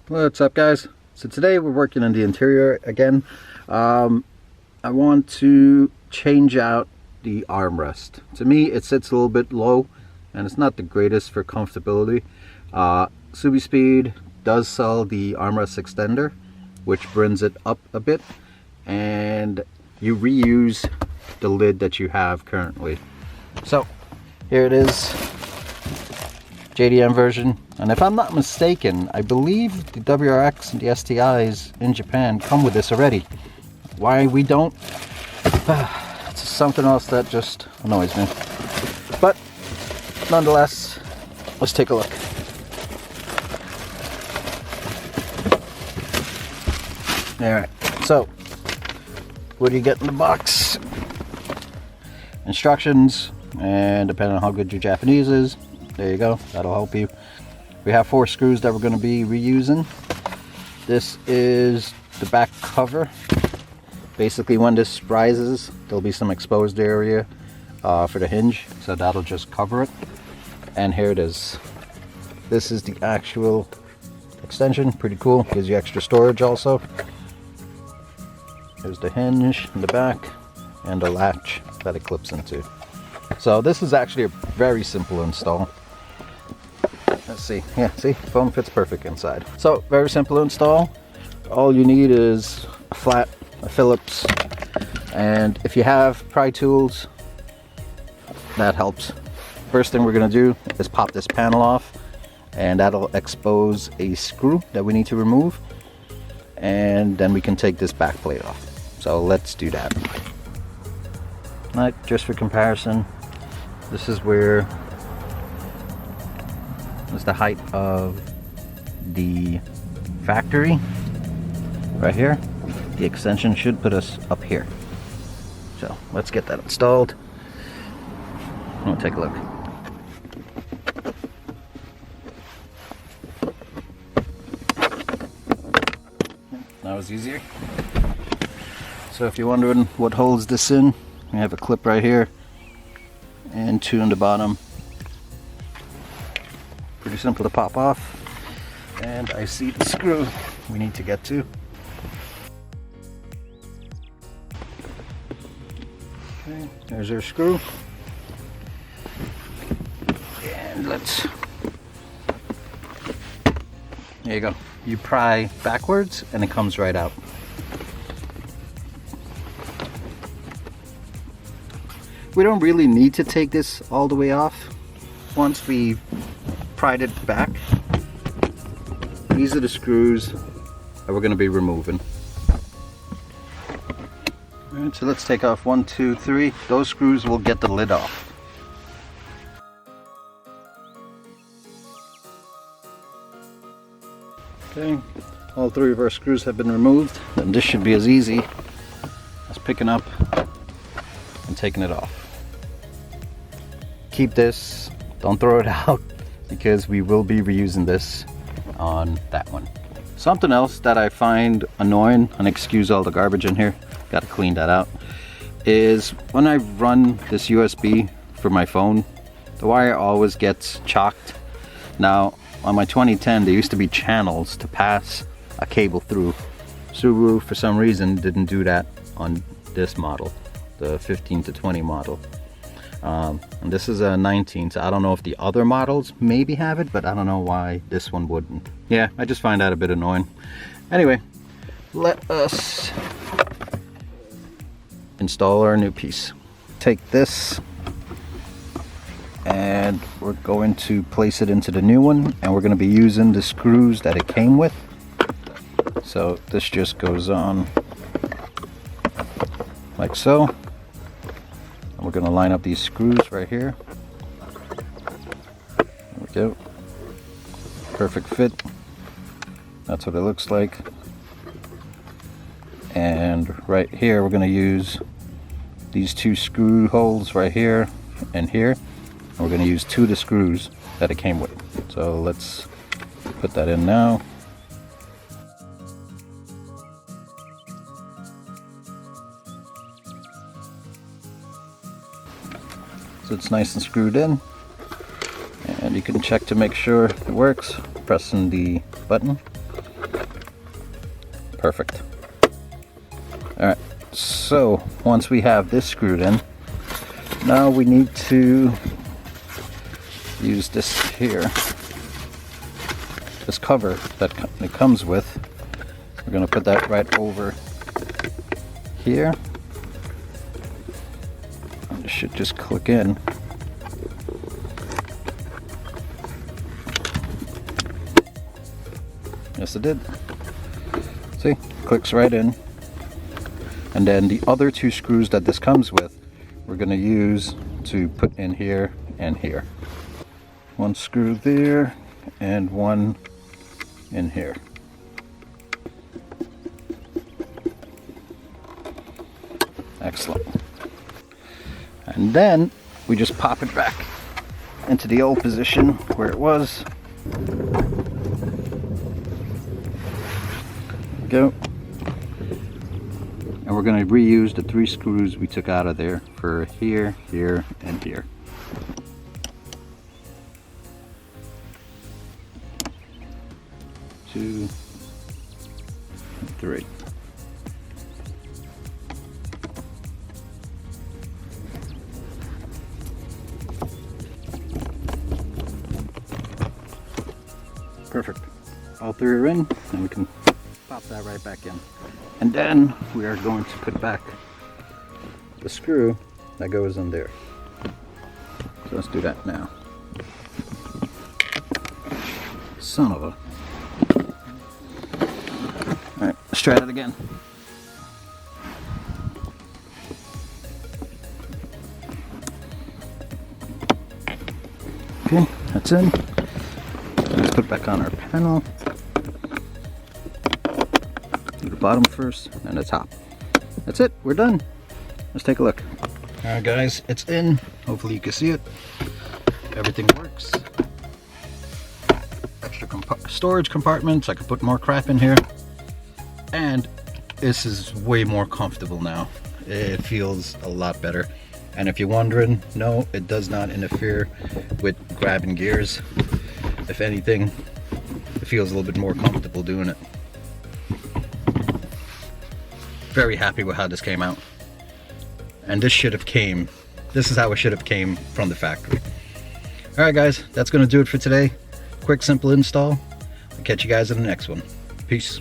What's up, guys? So today we're working on the interior again. I want to change out the armrest. To me, it sits a little bit low and it's not the greatest for comfortability. Subispeed does sell the armrest extender, which brings it up a bit, and you reuse the lid that you have currently. So here it is, JDM version, and if I'm not mistaken, I believe the WRX and the STIs in Japan come with this already. Why we don't, it's something else that just annoys me. But nonetheless, let's take a look. Alright, so what do you get in the box? Instructions, and depending on how good your Japanese is, there you go, that'll help you. We have 4 screws that we're going to be reusing. This is the back cover. Basically, when this rises, there'll be some exposed area for the hinge, so that'll just cover it. And here it is. This is the actual extension, pretty cool, gives you extra storage also. There's the hinge in the back and the latch that it clips into. So this is actually a very simple install. Let's see, yeah, see, foam fits perfect inside. So very simple install. All you need is a flat, a Phillips, and if you have Pry Tools, that helps. First thing we're gonna do is pop this panel off, and that'll expose a screw that we need to remove, and then we can take this back plate off. So let's do that. Just for comparison, this is where is the height of the factory right here. The extension should put us up here. So let's get that installed. We'll take a look. That was easier. So if you're wondering what holds this in, we have a clip right here and 2 on the bottom. Pretty simple to pop off. And I see the screw we need to get to. Okay, there's our screw. And let's, there you go. You pry backwards and it comes right out. We don't really need to take this all the way off. Once we pried it back, these are the screws that we're going to be removing. Alright, so let's take off 1, 2, 3. Those screws will get the lid off. Okay, all 3 of our screws have been removed, and this should be as easy as picking up and taking it off. Keep this, don't throw it out, because we will be reusing this on that one. Something else that I find annoying, and excuse all the garbage in here, gotta clean that out, is when I run this USB for my phone, the wire always gets chocked. Now on my 2010 there used to be channels to pass a cable through. Subaru for some reason didn't do that on this model, the 15 to 20 model. And this is a 19, so I don't know if the other models maybe have it, but I don't know why this one wouldn't. Yeah, I just find that a bit annoying. Anyway, let us install our new piece. Take this and we're going to place it into the new one, and we're going to be using the screws that it came with. So this just goes on like so. We're going to line up these screws right here. There we go. Perfect fit. That's what it looks like. And right here we're going to use these 2 screw holes right here and here. And we're going to use 2 of the screws that it came with. So let's put that in now. So it's nice and screwed in, and you can check to make sure it works pressing the button. Perfect. All right, so once we have this screwed in, now we need to use this here, this cover that it comes with. We're going to put that right over here. It should just click in. Yes, it did. See, clicks right in. And then the other two screws that this comes with, we're going to use to put in here and here. One screw there and one in here. Excellent. And then we just pop it back into the old position where it was. Go. And we're going to reuse the 3 screws we took out of there for here, here, and here. Two, 3. Perfect. All 3 are in, and we can pop that right back in. And then we are going to put back the screw that goes in there. So let's do that now. Son of a... Alright, let's try that again. Okay, that's in. Let's put it back on our panel. Do the bottom first and the top. That's it, we're done. Let's take a look. Alright guys, it's in. Hopefully you can see it. Everything works. Extra storage compartments, I could put more crap in here. And this is way more comfortable now. It feels a lot better. And if you're wondering, no, it does not interfere with grabbing gears. If anything, it feels a little bit more comfortable doing it. Very happy with how this came out. And this is how it should have came from the factory. Alright guys, that's going to do it for today. Quick, simple install. I'll catch you guys in the next one. Peace.